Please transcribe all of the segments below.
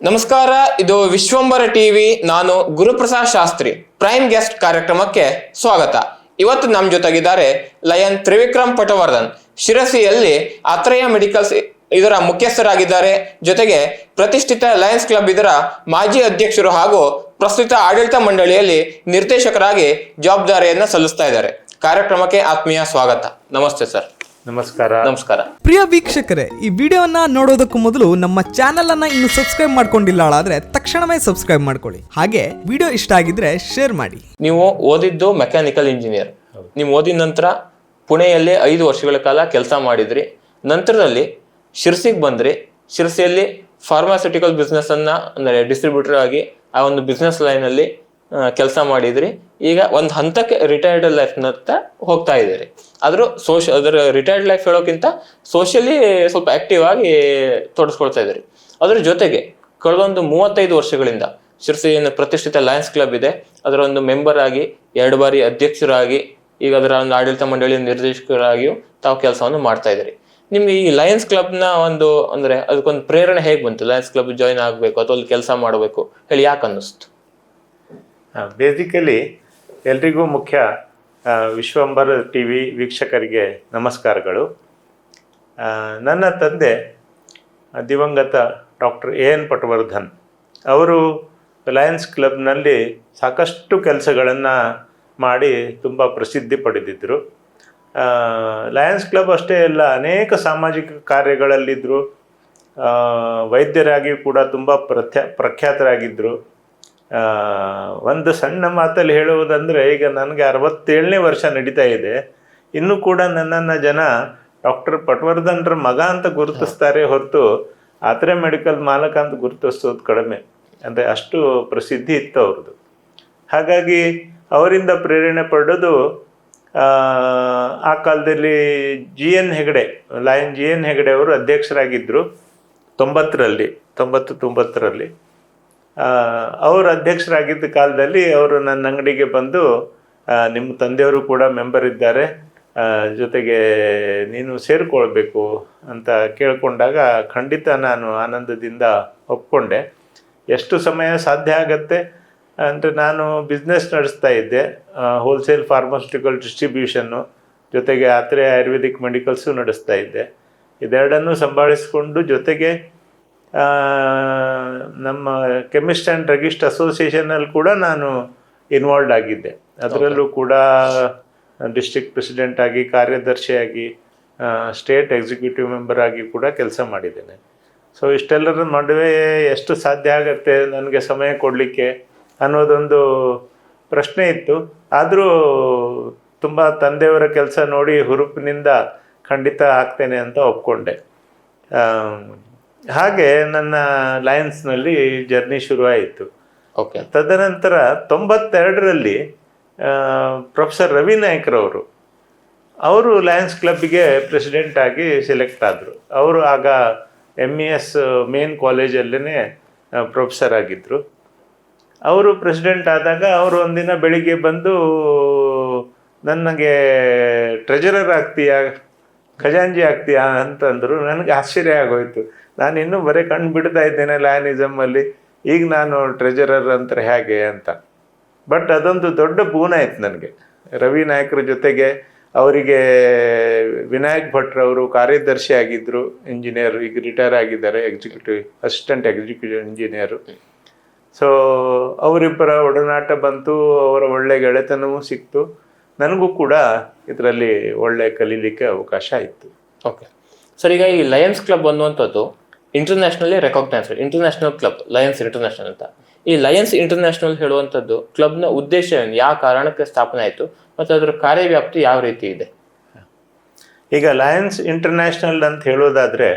ನಮಸ್ಕಾರ, ಇದು ವಿಶ್ವಂಬರ ಟಿವಿ. ನಾನು ಗುರುಪ್ರಸಾದ್ ಶಾಸ್ತ್ರಿ. ಪ್ರೈಮ್ ಗೆಸ್ಟ್ ಕಾರ್ಯಕ್ರಮಕ್ಕೆ ಸ್ವಾಗತ. ಇವತ್ತು ನಮ್ಮ ಜೊತೆಗಿದ್ದಾರೆ ಲಯನ್ ತ್ರಿವಿಕ್ರಮ್ ಪಟವರ್ಧನ್. ಶಿರಸಿಯಲ್ಲಿ ಆತ್ರೇಯ ಮೆಡಿಕಲ್ಸ್ ಇದರ ಮುಖ್ಯಸ್ಥರಾಗಿದ್ದಾರೆ. ಜೊತೆಗೆ ಪ್ರತಿಷ್ಠಿತ ಲಯನ್ಸ್ ಕ್ಲಬ್ ಇದರ ಮಾಜಿ ಅಧ್ಯಕ್ಷರು ಹಾಗೂ ಪ್ರಸ್ತುತ ಆಡಳಿತ ಮಂಡಳಿಯಲ್ಲಿ ನಿರ್ದೇಶಕರಾಗಿ ಜವಾಬ್ದಾರಿಯನ್ನ ಸಲ್ಲಿಸ್ತಾ ಇದ್ದಾರೆ. ಕಾರ್ಯಕ್ರಮಕ್ಕೆ ಆತ್ಮೀಯ ಸ್ವಾಗತ. ನಮಸ್ತೆ ಸರ್. ನಮಸ್ಕಾರ. ಪ್ರಿಯ ವೀಕ್ಷಕರೇ, ಈ ವಿಡಿಯೋವನ್ನ ನೋಡೋದಕ್ಕೂ ಮೊದಲು ನಮ್ಮ ಚಾನೆಲ್ ಅನ್ನ ಇನ್ನು ಸಬ್ಸ್ಕ್ರೈಬ್ ಮಾಡ್ಕೊಂಡಿಲ್ಲ ಆದ್ರೆ ತಕ್ಷಣವೇ ಸಬ್ಸ್ಕ್ರೈಬ್ ಮಾಡ್ಕೊಳ್ಳಿ. ಹಾಗೆ ವಿಡಿಯೋ ಇಷ್ಟ ಆಗಿದ್ರೆ ಶೇರ್ ಮಾಡಿ. ನೀವು ಓದಿದ್ದು ಮೆಕ್ಯಾನಿಕಲ್ ಇಂಜಿನಿಯರ್. ನೀವು ಓದಿದ ನಂತರ ಪುಣೆಯಲ್ಲಿ 5 ವರ್ಷಗಳ ಕಾಲ ಕೆಲಸ ಮಾಡಿದ್ರಿ. ನಂತರದಲ್ಲಿ ಶಿರ್ಸಿಗೆ ಬಂದ್ರಿ. ಶಿರ್ಸಿಯಲ್ಲಿ ಫಾರ್ಮಾಸ್ಯೂಟಿಕಲ್ ಬಿಸ್ನೆಸ್ ಅನ್ನ ಅಂದರೆ ಡಿಸ್ಟ್ರಿಬ್ಯೂಟರ್ ಆಗಿ ಆ ಒಂದು ಬಿಸ್ನೆಸ್ ಲೈನ್ ಅಲ್ಲಿ ಕೆಲಸ ಮಾಡಿದ್ರಿ. ಈಗ ಒಂದು ಹಂತಕ್ಕೆ ರಿಟೈರ್ಡ್ ಲೈಫ್ ನತ್ತ ಹೋಗ್ತಾ ಇದ್ದೀರಿ. ಆದ್ರೂ ಅದರ ರಿಟೈರ್ಡ್ ಲೈಫ್ ಹೇಳೋಕ್ಕಿಂತ ಸೋಷಿಯಲಿ ಸ್ವಲ್ಪ ಆಕ್ಟಿವ್ ಆಗಿ ತೊಡಸ್ಕೊಳ್ತಾ ಇದ್ದೀರಿ. ಅದ್ರ ಜೊತೆಗೆ ಕಳೆದೊಂದು 35 ವರ್ಷಗಳಿಂದ ಶಿರ್ಸಿಯನ್ನು ಪ್ರತಿಷ್ಠಿತ ಲಯನ್ಸ್ ಕ್ಲಬ್ ಇದೆ, ಅದರ ಒಂದು ಮೆಂಬರ್ ಆಗಿ 2 ಬಾರಿ ಅಧ್ಯಕ್ಷರಾಗಿ ಈಗ ಅದರ ಒಂದು ಆಡಳಿತ ಮಂಡಳಿ ನಿರ್ದೇಶಕರಾಗಿಯೂ ತಾವು ಕೆಲಸವನ್ನು ಮಾಡ್ತಾ ಇದ್ದೀರಿ. ನಿಮ್ಗೆ ಈ ಲಯನ್ಸ್ ಕ್ಲಬ್ನ ಒಂದು ಅಂದ್ರೆ ಅದಕ್ಕೊಂದು ಪ್ರೇರಣೆ ಹೇಗೆ ಬಂತು? ಲಯನ್ಸ್ ಕ್ಲಬ್ ಜಾಯಿನ್ ಆಗಬೇಕು ಅಥವಾ ಅಲ್ಲಿ ಕೆಲಸ ಮಾಡಬೇಕು ಹೇಳಿ ಯಾಕೆ ಅನ್ನಿಸ್ತು? ಬೇಸಿಕಲಿ ಎಲ್ರಿಗೂ ಮುಖ್ಯ ವಿಶ್ವಂಬರ ಟಿ ವಿ ವೀಕ್ಷಕರಿಗೆ ನಮಸ್ಕಾರಗಳು. ನನ್ನ ತಂದೆ ದಿವಂಗತ ಡಾಕ್ಟರ್ ಎನ್ ಪಟವರ್ಧನ್ ಅವರು ಲಯನ್ಸ್ ಕ್ಲಬ್ನಲ್ಲಿ ಸಾಕಷ್ಟು ಕೆಲಸಗಳನ್ನು ಮಾಡಿ ತುಂಬ ಪ್ರಸಿದ್ಧಿ ಪಡೆದಿದ್ದರು. ಲಯನ್ಸ್ ಕ್ಲಬ್ ಅಷ್ಟೇ ಅಲ್ಲ, ಅನೇಕ ಸಾಮಾಜಿಕ ಕಾರ್ಯಗಳಲ್ಲಿದ್ದರು. ವೈದ್ಯರಾಗಿ ಕೂಡ ತುಂಬ ಪ್ರಖ್ಯಾತರಾಗಿದ್ದರು. ಒಂದು ಸಣ್ಣ ಮಾತಲ್ಲಿ ಹೇಳುವುದಂದರೆ, ಈಗ ನನಗೆ 67ನೇ ವರ್ಷ ನಡೀತಾ ಇದೆ. ಇನ್ನೂ ಕೂಡ ನನ್ನನ್ನು ಜನ ಡಾಕ್ಟರ್ ಪಟವರ್ಧನ್ರ ಮಗ ಅಂತ ಗುರುತಿಸ್ತಾರೆ ಹೊರತು ಆತ್ರೇಯ ಮೆಡಿಕಲ್ ಮಾಲಕ ಅಂತ ಗುರುತಿಸೋದು ಕಡಿಮೆ. ಅಂದರೆ ಅಷ್ಟು ಪ್ರಸಿದ್ಧಿ ಇತ್ತು ಅವ್ರದ್ದು. ಹಾಗಾಗಿ ಅವರಿಂದ ಪ್ರೇರಣೆ ಪಡೆದು ಆ ಕಾಲದಲ್ಲಿ GN Hegde, lion GN Hegde ಅವರು ಅಧ್ಯಕ್ಷರಾಗಿದ್ದರು 90ರಲ್ಲಿ. ಅವರು ಅಧ್ಯಕ್ಷರಾಗಿದ್ದ ಕಾಲದಲ್ಲಿ ಅವರು ನನ್ನ ಅಂಗಡಿಗೆ ಬಂದು, ನಿಮ್ಮ ತಂದೆಯವರು ಕೂಡ ಮೆಂಬರ್ ಇದ್ದಾರೆ, ಜೊತೆಗೆ ನೀನು ಸೇರಿಕೊಳ್ಬೇಕು ಅಂತ ಕೇಳಿಕೊಂಡಾಗ ಖಂಡಿತ ನಾನು ಆನಂದದಿಂದ ಒಪ್ಕೊಂಡೆ. ಎಷ್ಟು ಸಮಯ ಸಾಧ್ಯ ಆಗತ್ತೆ ಅಂದರೆ, ನಾನು ಬಿಸ್ನೆಸ್ ನಡೆಸ್ತಾ ಇದ್ದೆ, ಹೋಲ್ಸೇಲ್ ಫಾರ್ಮಾಸ್ಯೂಟಿಕಲ್ ಡಿಸ್ಟ್ರಿಬ್ಯೂಷನ್ನು, ಜೊತೆಗೆ ಆತ್ರೇಯ ಆಯುರ್ವೇದಿಕ್ ಮೆಡಿಕಲ್ಸು ನಡೆಸ್ತಾ ಇದ್ದೆ. ಇದೆರಡನ್ನೂ ಸಂಭಾಳಿಸ್ಕೊಂಡು ಜೊತೆಗೆ ನಮ್ಮ ಕೆಮಿಸ್ಟ್ ಆ್ಯಂಡ್ ಡ್ರಗಿಸ್ಟ್ ಅಸೋಸಿಯೇಷನಲ್ಲಿ ಕೂಡ ನಾನು ಇನ್ವಾಲ್ವ್ ಆಗಿದ್ದೆ. ಅದರಲ್ಲೂ ಕೂಡ ಡಿಸ್ಟ್ರಿಕ್ಟ್ ಪ್ರೆಸಿಡೆಂಟ್ ಆಗಿ, ಕಾರ್ಯದರ್ಶಿಯಾಗಿ, ಸ್ಟೇಟ್ ಎಕ್ಸಿಕ್ಯೂಟಿವ್ ಮೆಂಬರ್ ಆಗಿ ಕೂಡ ಕೆಲಸ ಮಾಡಿದ್ದೇನೆ. ಸೊ ಇಷ್ಟೆಲ್ಲರ ನಡುವೆ ಎಷ್ಟು ಸಾಧ್ಯ ಆಗತ್ತೆ ನನಗೆ ಸಮಯ ಕೊಡಲಿಕ್ಕೆ ಅನ್ನೋದೊಂದು ಪ್ರಶ್ನೆ ಇತ್ತು. ಆದರೂ ತುಂಬ ತಂದೆಯವರ ಕೆಲಸ ನೋಡಿ ಹುರುಪಿನಿಂದ ಖಂಡಿತ ಆಗ್ತೇನೆ ಅಂತ ಒಪ್ಕೊಂಡೆ. ಹಾಗೆ ನನ್ನ ಲಯನ್ಸ್ನಲ್ಲಿ ಜರ್ನಿ ಶುರುವಾಯಿತು. ಓಕೆ. ತದನಂತರ 92ರಲ್ಲಿ ಪ್ರೊಫೆಸರ್ ರವಿ ನಾಯ್ಕರವರು ಅವರು ಲಯನ್ಸ್ ಕ್ಲಬ್ಬಿಗೆ ಪ್ರೆಸಿಡೆಂಟ್ ಆಗಿ ಸೆಲೆಕ್ಟ್ ಆದರು. ಅವರು ಆಗ MES ಮೇನ್ ಕಾಲೇಜಲ್ಲೇ ಪ್ರೊಫೆಸರ್ ಆಗಿದ್ದರು. ಅವರು ಪ್ರೆಸಿಡೆಂಟ್ ಆದಾಗ ಅವರು ಒಂದಿನ ಬೆಳಿಗ್ಗೆ ಬಂದು ನನಗೆ ಟ್ರೆಜರರ್ ಆಗ್ತೀಯಾ, ಖಜಾಂಜಿ ಆಗ್ತೀಯಾ ಅಂತಂದರು. ನನಗೆ ಆಶ್ಚರ್ಯ ಆಗೋಯ್ತು. ನಾನು ಇನ್ನೂ ಬರೀ ಕಣ್ಣು ಬಿಡ್ತಾ ಇದ್ದೇನೆ ಲಯನಿಸಮಲ್ಲಿ, ಈಗ ನಾನು ಟ್ರೆಜರರ್ ಅಂತಾರೆ ಹೇಗೆ ಅಂತ. ಬಟ್ ಅದೊಂದು ದೊಡ್ಡ ಬೂನ ಆಯ್ತು ನನಗೆ. ರವಿ ನಾಯ್ಕರ ಜೊತೆಗೆ ಅವರಿಗೆ ವಿನಾಯಕ್ ಭಟ್ರವರು ಕಾರ್ಯದರ್ಶಿ ಆಗಿದ್ದರು, ಇಂಜಿನಿಯರ್, ಈಗ ರಿಟೈರ್ ಆಗಿದ್ದಾರೆ, ಅಸಿಸ್ಟೆಂಟ್ ಎಕ್ಸಿಕ್ಯೂಟಿವ್ ಇಂಜಿನಿಯರು. ಸೊ ಅವರಿಬ್ಬರ ಒಡನಾಟ ಬಂತು, ಅವರ ಒಳ್ಳೆ ಗೆಳೆತನವೂ ಸಿಕ್ತು. ನನಗೂ ಕೂಡ ಇದರಲ್ಲಿ ಒಳ್ಳೆ ಕಲೀಲಿಕ್ಕೆ ಅವಕಾಶ ಇತ್ತು. ಓಕೆ ಸರ್, ಈಗ ಈ ಲಯನ್ಸ್ ಕ್ಲಬ್ ಅನ್ನುವಂಥದ್ದು internationally recognised international club, Lions international ಅಂತ. ಈ ಲಯನ್ಸ್ ಇಂಟರ್ನ್ಯಾಷನಲ್ ಹೇಳುವಂಥದ್ದು ಕ್ಲಬ್ನ ಉದ್ದೇಶ ಏನು, ಯಾವ ಕಾರಣಕ್ಕೆ ಸ್ಥಾಪನೆ ಆಯಿತು ಮತ್ತು ಅದರ ಕಾರ್ಯವ್ಯಾಪ್ತಿ ಯಾವ ರೀತಿ ಇದೆ? ಈಗ ಲಯನ್ಸ್ ಇಂಟರ್ನ್ಯಾಷನಲ್ ಅಂತ ಹೇಳೋದಾದರೆ,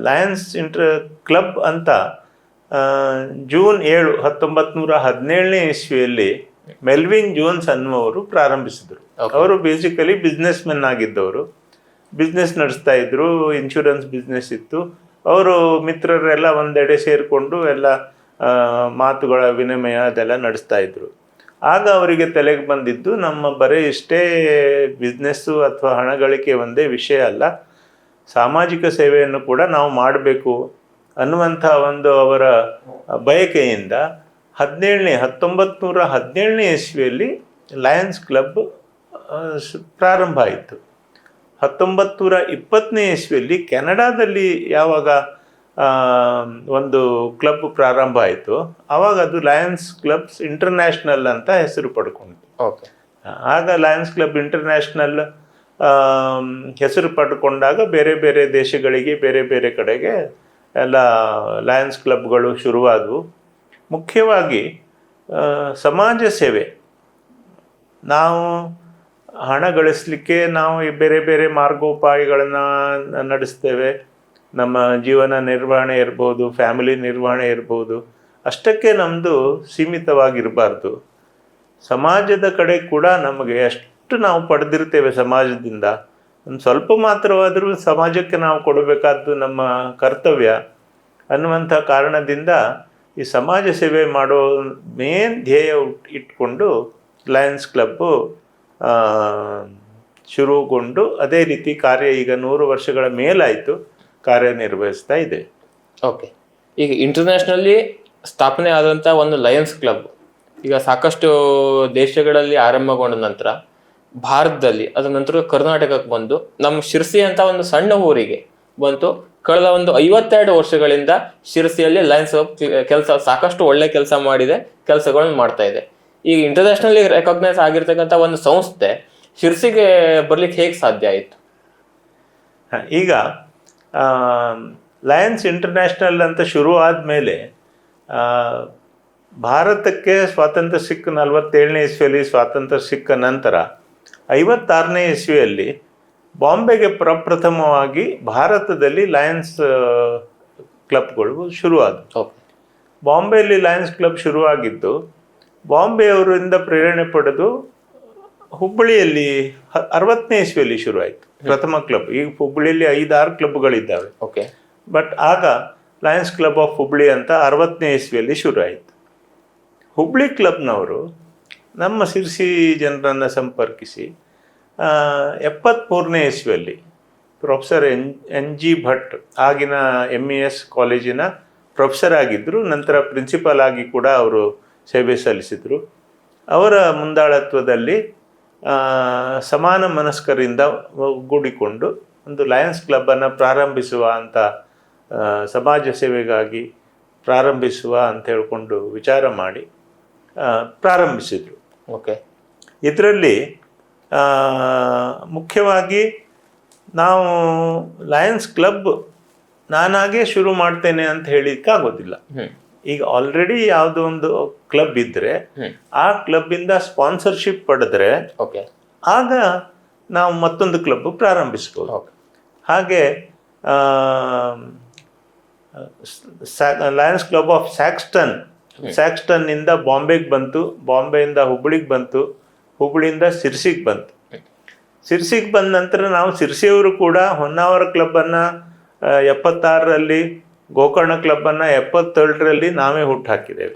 ಲಯನ್ಸ್ ಕ್ಲಬ್ ಅಂತ ಜೂನ್ 7, 1917ನೇ ಇಸ್ವಿಯಲ್ಲಿ ಮೆಲ್ವಿನ್ ಜೋನ್ಸ್ ಅನ್ನುವರು ಪ್ರಾರಂಭಿಸಿದರು. ಅವರು ಬೇಸಿಕಲಿ ಬಿಸ್ನೆಸ್ ಮೆನ್ ಆಗಿದ್ದವರು, ಬಿಸ್ನೆಸ್ ನಡೆಸ್ತಾ ಇದ್ರು, ಇನ್ಶೂರೆನ್ಸ್ ಬಿಸ್ನೆಸ್ ಇತ್ತು. ಅವರು ಮಿತ್ರರೆಲ್ಲ ಒಂದೆಡೆ ಸೇರಿಕೊಂಡು ಎಲ್ಲ ಮಾತುಗಳ ವಿನಿಮಯ ಅದೆಲ್ಲ ನಡೆಸ್ತಾ ಇದ್ರು. ಆಗ ಅವರಿಗೆ ತಲೆಗೆ ಬಂದಿದ್ದು, ನಮ್ಮ ಬರೀ ಇಷ್ಟೇ ಬಿಸ್ನೆಸ್ಸು ಅಥವಾ ಹಣ ಗಳಿಕೆ ಒಂದೇ ವಿಷಯ ಅಲ್ಲ, ಸಾಮಾಜಿಕ ಸೇವೆಯನ್ನು ಕೂಡ ನಾವು ಮಾಡಬೇಕು ಅನ್ನುವಂಥ ಒಂದು ಅವರ ಬಯಕೆಯಿಂದ 1917ನೇ ಇಸ್ವಿಯಲ್ಲಿ ಲಯನ್ಸ್ ಕ್ಲಬ್ ಪ್ರಾರಂಭ ಆಯಿತು. 1920ನೇ ಇಸ್ವಿಯಲ್ಲಿ ಕೆನಡಾದಲ್ಲಿ ಯಾವಾಗ ಒಂದು ಕ್ಲಬ್ ಪ್ರಾರಂಭ ಆಯಿತು, ಆವಾಗ ಅದು ಲಯನ್ಸ್ ಕ್ಲಬ್ಸ್ ಇಂಟರ್ನ್ಯಾಷನಲ್ ಅಂತ ಹೆಸರು ಪಡ್ಕೊಂಡಿತು. ಓಕೆ. ಆಗ ಲಯನ್ಸ್ ಕ್ಲಬ್ ಇಂಟರ್ನ್ಯಾಷನಲ್ ಹೆಸರು ಪಡ್ಕೊಂಡಾಗ ಬೇರೆ ಬೇರೆ ದೇಶಗಳಿಗೆ ಬೇರೆ ಬೇರೆ ಕಡೆಗೆ ಎಲ್ಲ ಲಯನ್ಸ್ ಕ್ಲಬ್ಗಳು ಶುರುವಾದವು. ಮುಖ್ಯವಾಗಿ ಸಮಾಜ ಸೇವೆ, ನಾವು ಹಣ ಗಳಿಸಲಿಕ್ಕೆ ನಾವು ಬೇರೆ ಬೇರೆ ಮಾರ್ಗೋಪಾಯಗಳನ್ನು ನಡೆಸ್ತೇವೆ. ನಮ್ಮ ಜೀವನ ನಿರ್ವಹಣೆ ಇರ್ಬೋದು, ಫ್ಯಾಮಿಲಿ ನಿರ್ವಹಣೆ ಇರ್ಬೋದು, ಅಷ್ಟಕ್ಕೆ ನಮ್ಮದು ಸೀಮಿತವಾಗಿರಬಾರ್ದು. ಸಮಾಜದ ಕಡೆ ಕೂಡ ನಮಗೆ ಎಷ್ಟು ನಾವು ಪಡೆದಿರ್ತೇವೆ ಸಮಾಜದಿಂದ, ಒಂದು ಸ್ವಲ್ಪ ಮಾತ್ರವಾದರೂ ಸಮಾಜಕ್ಕೆ ನಾವು ಕೊಡಬೇಕಾದ್ದು ನಮ್ಮ ಕರ್ತವ್ಯ ಅನ್ನುವಂಥ ಕಾರಣದಿಂದ ಈ ಸಮಾಜ ಸೇವೆ ಮಾಡೋ ಮೇನ್ ಧ್ಯೇಯ ಇಟ್ಕೊಂಡು ಲಯನ್ಸ್ ಕ್ಲಬ್ಬು ಶುರುಗೊಂಡು ಅದೇ ರೀತಿ ಕಾರ್ಯ ಈಗ 100 ವರ್ಷಗಳ ಮೇಲಾಯಿತು ಕಾರ್ಯನಿರ್ವಹಿಸ್ತಾ ಇದೆ. ಓಕೆ. ಈಗ ಇಂಟರ್ನ್ಯಾಷನಲ್ಲಿ ಸ್ಥಾಪನೆ ಆದಂಥ ಒಂದು ಲಯನ್ಸ್ ಕ್ಲಬ್ ಈಗ ಸಾಕಷ್ಟು ದೇಶಗಳಲ್ಲಿ ಆರಂಭಗೊಂಡ ನಂತರ ಭಾರತದಲ್ಲಿ ಅದರ ನಂತರ ಕರ್ನಾಟಕಕ್ಕೆ ಬಂದು ನಮ್ಮ ಶಿರ್ಸಿ ಅಂತ ಒಂದು ಸಣ್ಣ ಊರಿಗೆ ಬಂತು. ಕಳೆದ ಒಂದು 52 ವರ್ಷಗಳಿಂದ ಶಿರ್ಸಿಯಲ್ಲಿ ಲಯನ್ಸ್ ಕ್ಲಬ್ ಕೆಲಸ ಸಾಕಷ್ಟು ಒಳ್ಳೆ ಕೆಲಸ ಮಾಡಿದೆ, ಕೆಲಸಗಳನ್ನು ಮಾಡ್ತಾ ಇದೆ. ಈಗ ಇಂಟರ್ನ್ಯಾಷನಲಿ ರೆಕಾಗ್ನೈಸ್ ಆಗಿರ್ತಕ್ಕಂಥ ಒಂದು ಸಂಸ್ಥೆ ಶಿರ್ಸಿಗೆ ಬರ್ಲಿಕ್ಕೆ ಹೇಗೆ ಸಾಧ್ಯ ಆಯಿತು? ಈಗ ಲಯನ್ಸ್ ಇಂಟರ್ನ್ಯಾಷನಲ್ ಅಂತ ಶುರು ಆದಮೇಲೆ ಭಾರತಕ್ಕೆ ಸ್ವಾತಂತ್ರ್ಯ ಸಿಕ್ಕ 47ನೇ ಇಸ್ವಿಯಲ್ಲಿ ಸ್ವಾತಂತ್ರ್ಯ ಸಿಕ್ಕ ನಂತರ 56ನೇ ಇಸ್ವಿಯಲ್ಲಿ ಬಾಂಬೆಗೆ ಪ್ರಪ್ರಥಮವಾಗಿ ಭಾರತದಲ್ಲಿ ಲಯನ್ಸ್ ಕ್ಲಬ್ಗಳು ಶುರುವಾದವು. ಬಾಂಬೆಯಲ್ಲಿ ಲಯನ್ಸ್ ಕ್ಲಬ್ ಶುರುವಾಗಿದ್ದು ಬಾಂಬೆಯವರಿಂದ ಪ್ರೇರಣೆ ಪಡೆದು ಹುಬ್ಬಳ್ಳಿಯಲ್ಲಿ 60ನೇ ಇಸ್ವಿಯಲ್ಲಿ ಶುರುವಾಯಿತು ಪ್ರಥಮ ಕ್ಲಬ್. ಈಗ ಹುಬ್ಬಳ್ಳಿಯಲ್ಲಿ 5-6 ಕ್ಲಬ್ಗಳಿದ್ದಾವೆ. ಓಕೆ. ಬಟ್ ಆಗ ಲಯನ್ಸ್ ಕ್ಲಬ್ ಆಫ್ ಹುಬ್ಬಳ್ಳಿ ಅಂತ 60ನೇ ಇಸ್ವಿಯಲ್ಲಿ ಶುರುವಾಯಿತು. ಹುಬ್ಬಳ್ಳಿ ಕ್ಲಬ್ನವರು ನಮ್ಮ ಶಿರ್ಸಿ ಜನರನ್ನು ಸಂಪರ್ಕಿಸಿ 73ನೇ ಇಸ್ವಿಯಲ್ಲಿ ಪ್ರೊಫೆಸರ್ ಎನ್ ಜಿ ಭಟ್ ಆಗಿನ MES ಕಾಲೇಜಿನ ಪ್ರೊಫೆಸರ್ ಆಗಿದ್ದರು. ನಂತರ ಪ್ರಿನ್ಸಿಪಾಲ್ ಆಗಿ ಕೂಡ ಅವರು ಸೇವೆ ಸಲ್ಲಿಸಿದರು. ಅವರ ಮುಂದಾಳತ್ವದಲ್ಲಿ ಸಮಾನ ಮನಸ್ಕರಿಂದ ಒಗ್ಗೂಡಿಕೊಂಡು ಒಂದು ಲಯನ್ಸ್ ಕ್ಲಬ್ಬನ್ನು ಪ್ರಾರಂಭಿಸುವ ಅಂತ ಸಮಾಜ ಸೇವೆಗಾಗಿ ಪ್ರಾರಂಭಿಸುವ ಅಂತ ಹೇಳ್ಕೊಂಡು ವಿಚಾರ ಮಾಡಿ ಪ್ರಾರಂಭಿಸಿದರು. ಓಕೆ. ಇದರಲ್ಲಿ ಮುಖ್ಯವಾಗಿ ನಾವು ಲಯನ್ಸ್ ಕ್ಲಬ್ ನಾನಾಗೇ ಶುರು ಮಾಡ್ತೇನೆ ಅಂತ ಹೇಳಿಕ್ಕೆ ಆಗೋದಿಲ್ಲ. ಈಗ ಆಲ್ರೆಡಿ ಯಾವುದೋ ಒಂದು ಕ್ಲಬ್ ಇದ್ದರೆ ಆ ಕ್ಲಬ್ಬಿಂದ ಸ್ಪಾನ್ಸರ್ಶಿಪ್ ಪಡೆದ್ರೆ ಆಗ ನಾವು ಮತ್ತೊಂದು ಕ್ಲಬ್ ಪ್ರಾರಂಭಿಸ್ಬೋದು. ಹಾಗೆ ಲಯನ್ಸ್ ಕ್ಲಬ್ ಆಫ್ ಸ್ಯಾಕ್ಸ್ಟನ್ನಿಂದ ಬಾಂಬೆಗೆ ಬಂತು, ಬಾಂಬೆಯಿಂದ ಹುಬ್ಬಳ್ಳಿಗೆ ಬಂತು, ಹುಬ್ಬಳ್ಳಿಯಿಂದ ಸಿರ್ಸಿಗೆ ಬಂತು. ಸಿರ್ಸಿಗೆ ಬಂದ ನಂತರ ನಾವು ಸಿರ್ಸಿಯವರು ಕೂಡ ಹೊನ್ನಾವರ ಕ್ಲಬ್ಬನ್ನು 76ರಲ್ಲಿ, ಗೋಕರ್ಣ ಕ್ಲಬ್ಬನ್ನು 77ರಲ್ಲಿ ನಾವೇ ಹುಟ್ಟು ಹಾಕಿದ್ದೇವೆ.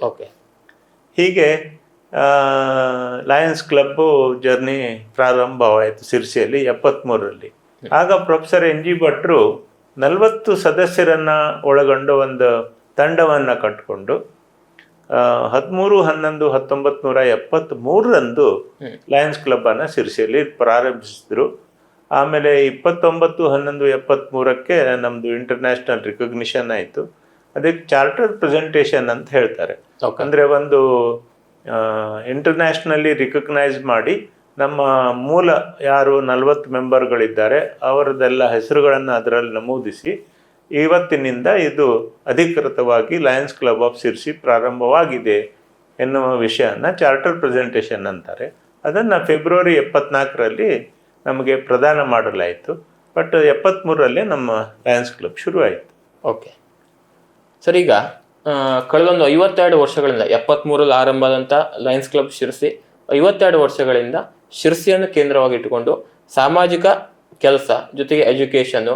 ಹೀಗೆ ಲಯನ್ಸ್ ಕ್ಲಬ್ಬು ಜರ್ನಿ ಪ್ರಾರಂಭವಾಯಿತು ಸಿರ್ಸಿಯಲ್ಲಿ 73ರಲ್ಲಿ. ಆಗ ಪ್ರೊಫೆಸರ್ ಎನ್ ಜಿ ಭಟ್ರು 40 ಸದಸ್ಯರನ್ನು ಒಳಗೊಂಡ ಒಂದು ತಂಡವನ್ನು ಕಟ್ಟಿಕೊಂಡು 13/11/1973ರಂದು ಲಯನ್ಸ್ ಕ್ಲಬ್ಬನ್ನು ಸಿರ್ಸಿಯಲ್ಲಿ ಪ್ರಾರಂಭಿಸಿದ್ರು. ಆಮೇಲೆ 29/11/73ಕ್ಕೆ ನಮ್ಮದು ಇಂಟರ್ನ್ಯಾಷನಲ್ ರಿಕಗ್ನಿಷನ್ ಆಯಿತು. ಅದಕ್ಕೆ ಚಾರ್ಟರ್ ಪ್ರೆಸೆಂಟೇಷನ್ ಅಂತ ಹೇಳ್ತಾರೆ. ಅಂದರೆ ಒಂದು ಇಂಟರ್ನ್ಯಾಷನಲಿ ರಿಕಗ್ನೈಸ್ ಮಾಡಿ ನಮ್ಮ ಮೂಲ ಯಾರು 40 ಮೆಂಬರ್ಗಳಿದ್ದಾರೆ ಅವರದೆಲ್ಲ ಹೆಸರುಗಳನ್ನು ಅದರಲ್ಲಿ ನಮೂದಿಸಿ ಇವತ್ತಿನಿಂದ ಇದು ಅಧಿಕೃತವಾಗಿ ಲಯನ್ಸ್ ಕ್ಲಬ್ ಆಫ್ ಸಿರ್ಸಿ ಪ್ರಾರಂಭವಾಗಿದೆ ಎನ್ನುವ ವಿಷಯನ ಚಾರ್ಟರ್ ಪ್ರೆಸೆಂಟೇಷನ್ ಅಂತಾರೆ. ಅದನ್ನು ಫೆಬ್ರವರಿ 74ರಲ್ಲಿ ನಮಗೆ ಪ್ರದಾನ ಮಾಡಲಾಯಿತು. ಬಟ್ 73ರಲ್ಲಿ ನಮ್ಮ ಲಯನ್ಸ್ ಕ್ಲಬ್ ಶುರುವಾಯಿತು. ಓಕೆ ಸರ್, ಈಗ ಕಳೆದೊಂದು 52 ವರ್ಷಗಳಿಂದ 73ರಲ್ಲಿ ಆರಂಭ ಆದಂಥ ಲಯನ್ಸ್ ಕ್ಲಬ್ ಶಿರ್ಸಿ 52 ವರ್ಷಗಳಿಂದ ಶಿರ್ಸಿಯನ್ನು ಕೇಂದ್ರವಾಗಿ ಇಟ್ಟುಕೊಂಡು ಸಾಮಾಜಿಕ ಕೆಲಸ ಜೊತೆಗೆ ಎಜುಕೇಷನ್ನು,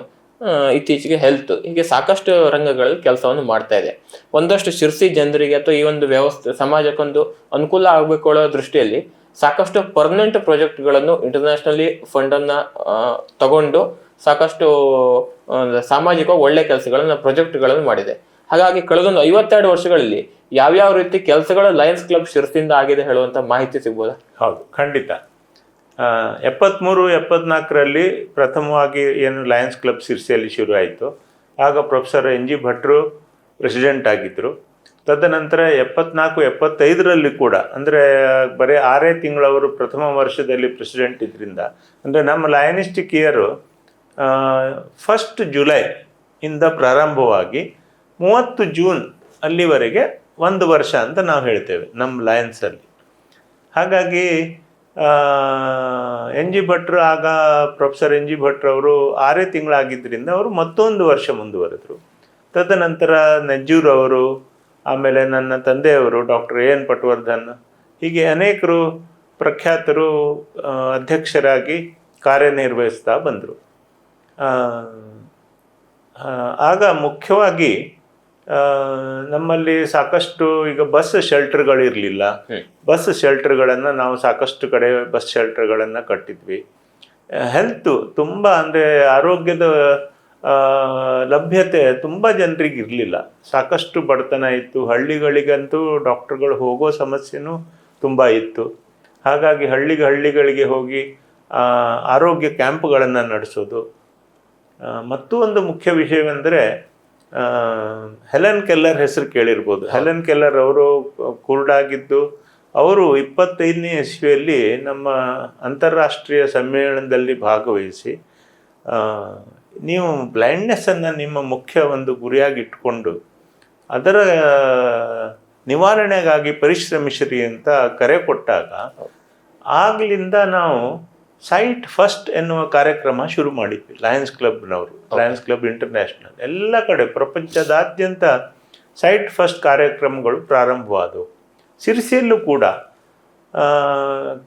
ಇತ್ತೀಚೆಗೆ ಹೆಲ್ತ್, ಹೀಗೆ ಸಾಕಷ್ಟು ರಂಗಗಳಲ್ಲಿ ಕೆಲಸವನ್ನು ಮಾಡ್ತಾ ಇದೆ. ಒಂದಷ್ಟು ಶಿರ್ಸಿ ಜನರಿಗೆ ಅಥವಾ ಈ ಒಂದು ವ್ಯವಸ್ಥೆ ಸಮಾಜಕ್ಕೊಂದು ಅನುಕೂಲ ಆಗಬೇಕು ಅನ್ನೋ ದೃಷ್ಟಿಯಲ್ಲಿ ಸಾಕಷ್ಟು ಪರ್ಮನೆಂಟ್ ಪ್ರಾಜೆಕ್ಟ್ಗಳನ್ನು ಇಂಟರ್ನ್ಯಾಷನಲಿ ಫಂಡನ್ನು ತಗೊಂಡು ಸಾಕಷ್ಟು ಸಾಮಾಜಿಕ ಒಳ್ಳೆ ಕೆಲಸಗಳನ್ನು ಪ್ರಾಜೆಕ್ಟ್ಗಳನ್ನು ಮಾಡಿದೆ. ಹಾಗಾಗಿ ಕಳೆದೊಂದು 52 ವರ್ಷಗಳಲ್ಲಿ ಯಾವ್ಯಾವ ರೀತಿ ಕೆಲಸಗಳು ಲಯನ್ಸ್ ಕ್ಲಬ್ ಶಿರಸಿಯಿಂದ ಆಗಿದೆ ಹೇಳುವಂತ ಮಾಹಿತಿ ಸಿಗ್ಬೋದಾ? ಹೌದು, ಖಂಡಿತ. 73-74ರಲ್ಲಿ ಪ್ರಥಮವಾಗಿ ಏನು ಲಯನ್ಸ್ ಕ್ಲಬ್ ಶಿರ್ಸಿಯಲ್ಲಿ ಶುರು ಆಯಿತು. ಆಗ ಪ್ರೊಫೆಸರ್ NG ಭಟ್ರು ಪ್ರೆಸಿಡೆಂಟ್ ಆಗಿದ್ದರು. ತದನಂತರ 74-75ರಲ್ಲಿ ಕೂಡ, ಅಂದರೆ ಬರೀ 6 ತಿಂಗಳವರು ಪ್ರಥಮ ವರ್ಷದಲ್ಲಿ ಪ್ರೆಸಿಡೆಂಟ್ ಇದ್ರಿಂದ, ಅಂದರೆ ನಮ್ಮ ಲಯನಿಸ್ಟಿಕ್ ಇಯರು 1 ಜುಲೈ ಇಂದ ಪ್ರಾರಂಭವಾಗಿ 30 ಜೂನ್ ಅಲ್ಲಿವರೆಗೆ 1 ವರ್ಷ ಅಂತ ನಾವು ಹೇಳ್ತೇವೆ ನಮ್ಮ ಲಯನ್ಸಲ್ಲಿ. ಹಾಗಾಗಿ NG ಭಟ್ರು ಆಗ ಪ್ರೊಫೆಸರ್ NG ಭಟ್ರು ಅವರು 6 ತಿಂಗಳಾಗಿದ್ದರಿಂದ ಅವರು ಮತ್ತೊಂದು ವರ್ಷ ಮುಂದುವರೆದರು. ತದನಂತರ ನಜ್ಜೂರ್ ಅವರು, ಆಮೇಲೆ ನನ್ನ ತಂದೆಯವರು ಡಾಕ್ಟರ್ AN ಪಟ್ವರ್ಧನ್, ಹೀಗೆ ಅನೇಕರು ಪ್ರಖ್ಯಾತರು ಅಧ್ಯಕ್ಷರಾಗಿ ಕಾರ್ಯನಿರ್ವಹಿಸ್ತಾ ಬಂದರು. ಆಗ ಮುಖ್ಯವಾಗಿ ನಮ್ಮಲ್ಲಿ ಸಾಕಷ್ಟು ಈಗ ಬಸ್ ಶೆಲ್ಟರ್ಗಳಿರಲಿಲ್ಲ. ಬಸ್ ಶೆಲ್ಟರ್ಗಳನ್ನು ನಾವು ಸಾಕಷ್ಟು ಕಡೆ ಬಸ್ ಶೆಲ್ಟರ್ಗಳನ್ನು ಕಟ್ಟಿದ್ವಿ. ಹೆಲ್ತು ತುಂಬ, ಅಂದರೆ ಆರೋಗ್ಯದ ಲಭ್ಯತೆ ತುಂಬ ಜನರಿಗೆ ಇರಲಿಲ್ಲ. ಸಾಕಷ್ಟು ಬಡತನ ಇತ್ತು. ಹಳ್ಳಿಗಳಿಗಂತೂ ಡಾಕ್ಟರ್ಗಳು ಹೋಗೋ ಸಮಸ್ಯೆನೂ ತುಂಬ ಇತ್ತು. ಹಾಗಾಗಿ ಹಳ್ಳಿಗಳಿಗೆ ಹೋಗಿ ಆರೋಗ್ಯ ಕ್ಯಾಂಪ್ಗಳನ್ನು ನಡೆಸೋದು. ಮತ್ತೂ ಒಂದು ಮುಖ್ಯ ವಿಷಯವೆಂದರೆ, ಹೆಲೆನ್ ಕೆಲ್ಲರ್ ಹೆಸರು ಕೇಳಿರ್ಬೋದು. ಹೆಲೆನ್ ಕೆಲ್ಲರ್ ಅವರು ಕುರುಡಾಗಿದ್ದು, ಅವರು 25ನೇ ಇಸ್ವಿಯಲ್ಲಿ ನಮ್ಮ ಅಂತಾರಾಷ್ಟ್ರೀಯ ಸಮ್ಮೇಳನದಲ್ಲಿ ಭಾಗವಹಿಸಿ, ನೀವು ಬ್ಲೈಂಡ್ನೆಸ್ಸನ್ನು ನಿಮ್ಮ ಮುಖ್ಯ ಒಂದು ಗುರಿಯಾಗಿ ಇಟ್ಕೊಂಡು ಅದರ ನಿವಾರಣೆಗಾಗಿ ಪರಿಶ್ರಮಿಸಿರಿ ಅಂತ ಕರೆ ಕೊಟ್ಟಾಗ, ಆಗ್ಲಿಂದ ನಾವು ಸೈಟ್ ಫಸ್ಟ್ ಎನ್ನುವ ಕಾರ್ಯಕ್ರಮ ಶುರು ಮಾಡಿದ್ವಿ. ಲಯನ್ಸ್ ಕ್ಲಬ್ನವರು, ಲಯನ್ಸ್ ಕ್ಲಬ್ ಇಂಟರ್ನ್ಯಾಷನಲ್, ಎಲ್ಲ ಕಡೆ ಪ್ರಪಂಚದಾದ್ಯಂತ ಸೈಟ್ ಫಸ್ಟ್ ಕಾರ್ಯಕ್ರಮಗಳು ಪ್ರಾರಂಭವಾದವು. ಶಿರ್ಸಿಯಲ್ಲೂ ಕೂಡ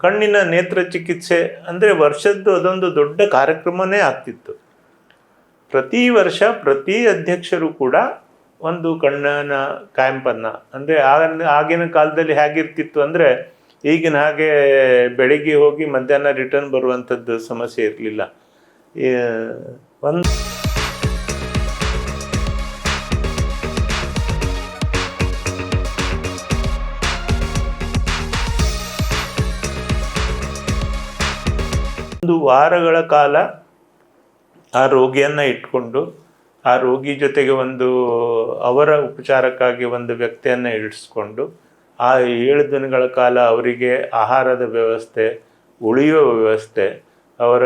ಕಣ್ಣಿನ ನೇತ್ರ ಚಿಕಿತ್ಸೆ ಅಂದರೆ ವರ್ಷದ್ದು ಅದೊಂದು ದೊಡ್ಡ ಕಾರ್ಯಕ್ರಮನೇ ಆಗ್ತಿತ್ತು. ಪ್ರತಿ ವರ್ಷ ಪ್ರತಿ ಅಧ್ಯಕ್ಷರು ಕೂಡ ಒಂದು ಕಣ್ಣಿನ ಕ್ಯಾಂಪನ್ನು, ಅಂದರೆ ಆಗಿನ ಕಾಲದಲ್ಲಿ ಹೇಗಿರ್ತಿತ್ತು ಅಂದರೆ, ಈಗಿನ ಹಾಗೆ ಬೆಳಿಗ್ಗೆ ಹೋಗಿ ಮಧ್ಯಾಹ್ನ ರಿಟರ್ನ್ ಬರುವಂಥದ್ದು ಸಮಸ್ಯೆ ಇರಲಿಲ್ಲ. ಒಂದು ವಾರಗಳ ಕಾಲ ಆ ರೋಗಿಯನ್ನು ಇಟ್ಕೊಂಡು, ಆ ರೋಗಿ ಜೊತೆಗೆ ಅವರ ಉಪಚಾರಕ್ಕಾಗಿ ಒಂದು ವ್ಯಕ್ತಿಯನ್ನು ಇಳಿಸ್ಕೊಂಡು, ಆ 7 ದಿನಗಳ ಕಾಲ ಅವರಿಗೆ ಆಹಾರದ ವ್ಯವಸ್ಥೆ, ಉಳಿಯುವ ವ್ಯವಸ್ಥೆ, ಅವರ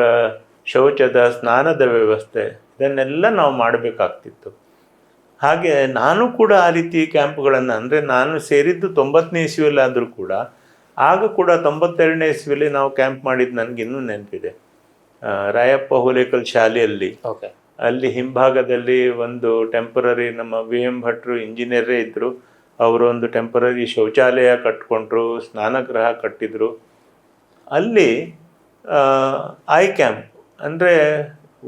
ಶೌಚದ ಸ್ನಾನದ ವ್ಯವಸ್ಥೆ, ಇದನ್ನೆಲ್ಲ ನಾವು ಮಾಡಬೇಕಾಗ್ತಿತ್ತು. ಹಾಗೆ ನಾನು ಕೂಡ ಆ ರೀತಿ ಕ್ಯಾಂಪ್ಗಳನ್ನು, ಅಂದರೆ ನಾನು ಸೇರಿದ್ದು 90ನೇ ಇಸ್ವಿಯಲ್ಲಿ ಆದರೂ ಕೂಡ, ಆಗ ಕೂಡ 92ನೇ ಇಸ್ವಿಯಲ್ಲಿ ನಾವು ಕ್ಯಾಂಪ್ ಮಾಡಿದ್ದು ನನಗಿನ್ನೂ ನೆನಪಿದೆ. ರಾಯಪ್ಪ ಹುಲೇಕಲ್ ಶಾಲೆಯಲ್ಲಿ, ಅಲ್ಲಿ ಹಿಂಭಾಗದಲ್ಲಿ ಒಂದು ಟೆಂಪರರಿ, ನಮ್ಮ VM ಭಟ್ರು ಇಂಜಿನಿಯರೇ ಇದ್ದರು, ಅವರು ಒಂದು ಟೆಂಪರರಿ ಶೌಚಾಲಯ ಕಟ್ಕೊಂಡ್ರು, ಸ್ನಾನಗೃಹ ಕಟ್ಟಿದ್ರು. ಅಲ್ಲಿ ಐ ಕ್ಯಾಂಪ್, ಅಂದರೆ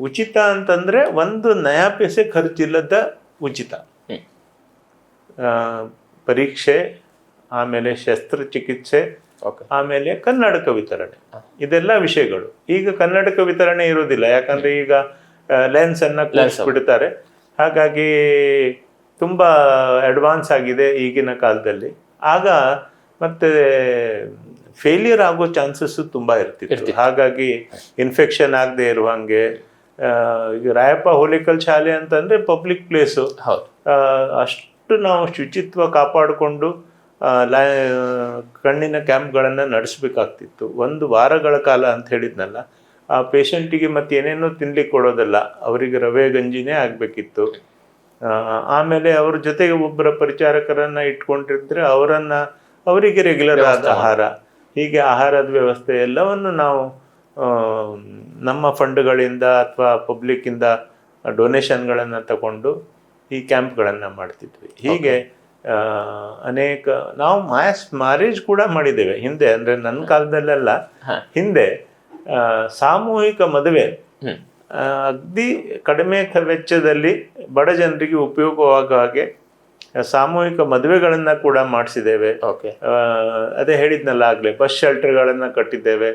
ಉಚಿತ ಅಂತಂದರೆ 1 ನಯಾ ಪೈಸೆ ಖರ್ಚಿಲ್ಲದ ಉಚಿತ ಪರೀಕ್ಷೆ, ಆಮೇಲೆ ಶಸ್ತ್ರಚಿಕಿತ್ಸೆ, ಆಮೇಲೆ ಕನ್ನಡಕ ವಿತರಣೆ, ಇದೆಲ್ಲ ವಿಷಯಗಳು. ಈಗ ಕನ್ನಡಕ ವಿತರಣೆ ಇರೋದಿಲ್ಲ, ಯಾಕಂದರೆ ಈಗ ಲೆನ್ಸನ್ನು ಕೂರಿಸ್ಬಿಡ್ತಾರೆ. ಹಾಗಾಗಿ ತುಂಬ ಅಡ್ವಾನ್ಸ್ ಆಗಿದೆ ಈಗಿನ ಕಾಲದಲ್ಲಿ. ಆಗ ಮತ್ತೆ ಫೇಲಿಯರ್ ಆಗೋ ಚಾನ್ಸಸ್ಸು ತುಂಬ ಇರ್ತಿತ್ತು. ಹಾಗಾಗಿ ಇನ್ಫೆಕ್ಷನ್ ಆಗದೆ ಇರುವಂಗೆ, ಈಗ ರಾಯಪ್ಪ ಹೋಲಿಕಲ್ ಶಾಲೆ ಅಂತಂದರೆ ಪಬ್ಲಿಕ್ ಪ್ಲೇಸು, ಅಷ್ಟು ನಾವು ಶುಚಿತ್ವ ಕಾಪಾಡಿಕೊಂಡು ಕಣ್ಣಿನ ಕ್ಯಾಂಪ್ಗಳನ್ನು ನಡೆಸಬೇಕಾಗ್ತಿತ್ತು. 1 ವಾರಗಳ ಕಾಲ ಅಂತ ಹೇಳಿದ್ನಲ್ಲ, ಆ ಪೇಷಂಟಿಗೆ ಮತ್ತೆ ಏನೇನೋ ತಿನ್ಲಿಕ್ಕೆ ಕೊಡೋದಲ್ಲ, ಅವರಿಗೆ ರವೆ ಗಂಜಿನೇ ಆಗಬೇಕಿತ್ತು. ಆಮೇಲೆ ಅವ್ರ ಜೊತೆಗೆ ಒಬ್ಬರ ಪರಿಚಾರಕರನ್ನು ಇಟ್ಕೊಂಡಿದ್ರೆ ಅವರಿಗೆ ರೆಗ್ಯುಲರ್ ಆದ ಆಹಾರ, ಹೀಗೆ ಆಹಾರದ ವ್ಯವಸ್ಥೆ ಎಲ್ಲವನ್ನು ನಾವು ನಮ್ಮ ಫಂಡ್ಗಳಿಂದ ಅಥವಾ ಪಬ್ಲಿಕ್ಕಿಂದ ಡೊನೇಷನ್ಗಳನ್ನು ತಗೊಂಡು ಈ ಕ್ಯಾಂಪ್ಗಳನ್ನು ಮಾಡ್ತಿದ್ವಿ. ಹೀಗೆ ಅನೇಕ, ನಾವು ಮಾಸ್ ಮ್ಯಾರೇಜ್ ಕೂಡ ಮಾಡಿದ್ದೇವೆ ಹಿಂದೆ, ಅಂದರೆ ನನ್ನ ಕಾಲದಲ್ಲೆಲ್ಲ ಹಿಂದೆ ಸಾಮೂಹಿಕ ಮದುವೆ ಅಗ್ದಿ ಕಡಿಮೆ ವೆಚ್ಚದಲ್ಲಿ ಬಡ ಜನರಿಗೆ ಉಪಯೋಗವಾಗುವ ಹಾಗೆ ಸಾಮೂಹಿಕ ಮದುವೆಗಳನ್ನು ಕೂಡ ಮಾಡಿಸಿದ್ದೇವೆ. ಅದೇ ಹೇಳಿದ್ನಲ್ಲ ಆಗಲೇ, ಬಸ್ ಶೆಲ್ಟರ್ಗಳನ್ನು ಕಟ್ಟಿದ್ದೇವೆ,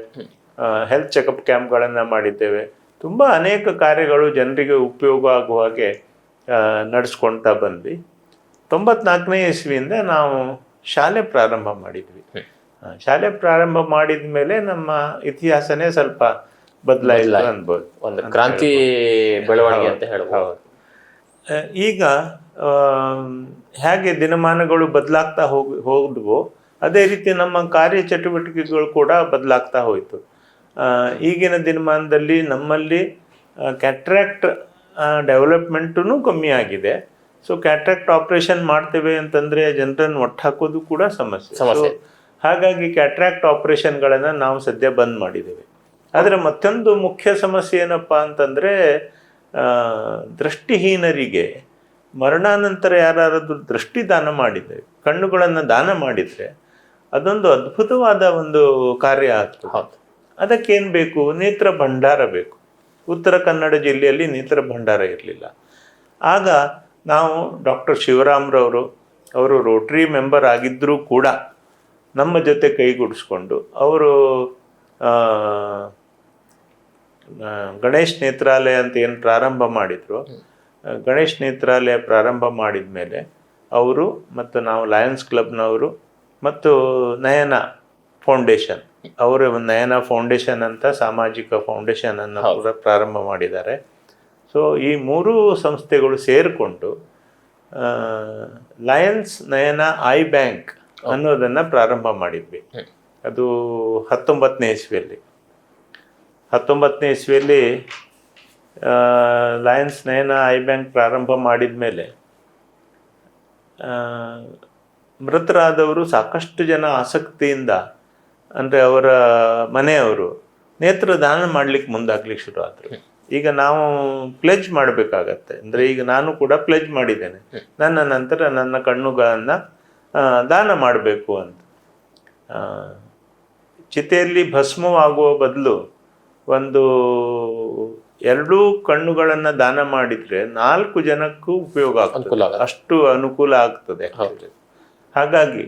ಹೆಲ್ತ್ ಚೆಕಪ್ ಕ್ಯಾಂಪ್ಗಳನ್ನು ಮಾಡಿದ್ದೇವೆ. ತುಂಬ ಅನೇಕ ಕಾರ್ಯಗಳು ಜನರಿಗೆ ಉಪಯೋಗ ಆಗುವ ಹಾಗೆ ನಡೆಸ್ಕೊಳ್ತಾ ಬಂದ್ವಿ. 94ನೇ ಇಸ್ವಿಯಿಂದ ನಾವು ಶಾಲೆ ಪ್ರಾರಂಭ ಮಾಡಿದ್ವಿ. ಶಾಲೆ ಪ್ರಾರಂಭ ಮಾಡಿದ ಮೇಲೆ ನಮ್ಮ ಇತಿಹಾಸನೇ ಸ್ವಲ್ಪ ಬದಲಾಯಿತು ಅನ್ಬೋದು. ಒಂದು ಕ್ರಾಂತಿ ಬೆಳವಣಿಗೆ ಅಂತ ಹೇಳ್ಬೋದು. ಹೌದು. ಈಗ ಹೇಗೆ ದಿನಮಾನಗಳು ಬದಲಾಗ್ತಾ ಹೋದ್ವು ಅದೇ ರೀತಿ ನಮ್ಮ ಕಾರ್ಯಚಟುವಟಿಕೆಗಳು ಕೂಡ ಬದಲಾಗ್ತಾ ಹೋಯಿತು. ಈಗಿನ ದಿನಮಾನದಲ್ಲಿ ನಮ್ಮಲ್ಲಿ ಕ್ಯಾಟ್ರಾಕ್ಟ್ ಡೆವಲಪ್ಮೆಂಟೂ ಕಮ್ಮಿ ಆಗಿದೆ. ಸೊ ಕ್ಯಾಟ್ರಾಕ್ಟ್ ಆಪರೇಷನ್ ಮಾಡ್ತೇವೆ ಅಂತಂದರೆ ಜನರನ್ನು ಒಟ್ಟು ಹಾಕೋದು ಕೂಡ ಸಮಸ್ಯೆ. ಹಾಗಾಗಿ ಕ್ಯಾಟ್ರಾಕ್ಟ್ ಆಪರೇಷನ್ಗಳನ್ನು ನಾವು ಸದ್ಯ ಬಂದ್ ಮಾಡಿದ್ದೇವೆ. ಆದರೆ ಮತ್ತೊಂದು ಮುಖ್ಯ ಸಮಸ್ಯೆ ಏನಪ್ಪ ಅಂತಂದರೆ ದೃಷ್ಟಿಹೀನರಿಗೆ ಮರಣಾನಂತರ ಯಾರಾದರೂ ದೃಷ್ಟಿ ದಾನ ಮಾಡಿದರೆ, ಕಣ್ಣುಗಳನ್ನು ದಾನ ಮಾಡಿದರೆ ಅದೊಂದು ಅದ್ಭುತವಾದ ಒಂದು ಕಾರ್ಯ ಆಗ್ತದೆ. ಅದಕ್ಕೇನು ಬೇಕು? ನೇತ್ರ ಭಂಡಾರ ಬೇಕು. ಉತ್ತರ ಕನ್ನಡ ಜಿಲ್ಲೆಯಲ್ಲಿ ನೇತ್ರ ಭಂಡಾರ ಇರಲಿಲ್ಲ. ಆಗ ನಾವು ಡಾಕ್ಟರ್ ಶಿವರಾಮ್ರವರು, ಅವರು ರೋಟ್ರಿ ಮೆಂಬರ್ ಆಗಿದ್ದರೂ ಕೂಡ ನಮ್ಮ ಜೊತೆ ಕೈಗೂಡಿಸ್ಕೊಂಡು ಅವರು ಗಣೇಶ್ ನೇತ್ರಾಲಯ ಅಂತ ಏನು ಪ್ರಾರಂಭ ಮಾಡಿದ್ರು, ಗಣೇಶ್ ನೇತ್ರಾಲಯ ಪ್ರಾರಂಭ ಮಾಡಿದ ಮೇಲೆ ಅವರು ಮತ್ತು ನಾವು ಲಯನ್ಸ್ ಕ್ಲಬ್ನವರು ಮತ್ತು ನಯನ ಫೌಂಡೇಶನ್, ಅವರು ನಯನ ಫೌಂಡೇಶನ್ ಅಂತ ಸಾಮಾಜಿಕ ಫೌಂಡೇಶನ್ ಅನ್ನು ಕೂಡ ಪ್ರಾರಂಭ ಮಾಡಿದ್ದಾರೆ. ಸೊ ಈ ಮೂರೂ ಸಂಸ್ಥೆಗಳು ಸೇರಿಕೊಂಡು ಲಯನ್ಸ್ ನಯನ ಐ ಬ್ಯಾಂಕ್ ಅನ್ನೋದನ್ನು ಪ್ರಾರಂಭ ಮಾಡಿದ್ವಿ. ಅದು 19ನೇ ಇಸ್ವಿಯಲ್ಲಿ ಲಯನ್ಸ್ ನಯನ ಐ ಬ್ಯಾಂಕ್ ಪ್ರಾರಂಭ ಮಾಡಿದ ಮೇಲೆ ಮೃತರಾದವರು ಸಾಕಷ್ಟು ಜನ ಆಸಕ್ತಿಯಿಂದ, ಅಂದರೆ ಅವರ ಮನೆಯವರು ನೇತ್ರದಾನ ಮಾಡ್ಲಿಕ್ಕೆ ಮುಂದಾಗ್ಲಿಕ್ಕೆ ಶುರು ಆದರು. ಈಗ ನಾವು ಪ್ಲೆಜ್ ಮಾಡಬೇಕಾಗತ್ತೆ. ಅಂದರೆ ಈಗ ನಾನು ಕೂಡ ಪ್ಲೆಜ್ ಮಾಡಿದ್ದೇನೆ, ನನ್ನ ನಂತರ ನನ್ನ ಕಣ್ಣುಗಳನ್ನು ದಾನ ಮಾಡಬೇಕು ಅಂತ. ಚಿತೆಯಲ್ಲಿ ಭಸ್ಮವಾಗುವ ಬದಲು 2 ಕಣ್ಣುಗಳನ್ನು ದಾನ ಮಾಡಿದರೆ 4 ಜನಕ್ಕೂ ಉಪಯೋಗ ಆಗ್ತದೆ, ಅಷ್ಟು ಅನುಕೂಲ ಆಗ್ತದೆ. ಹಾಗಾಗಿ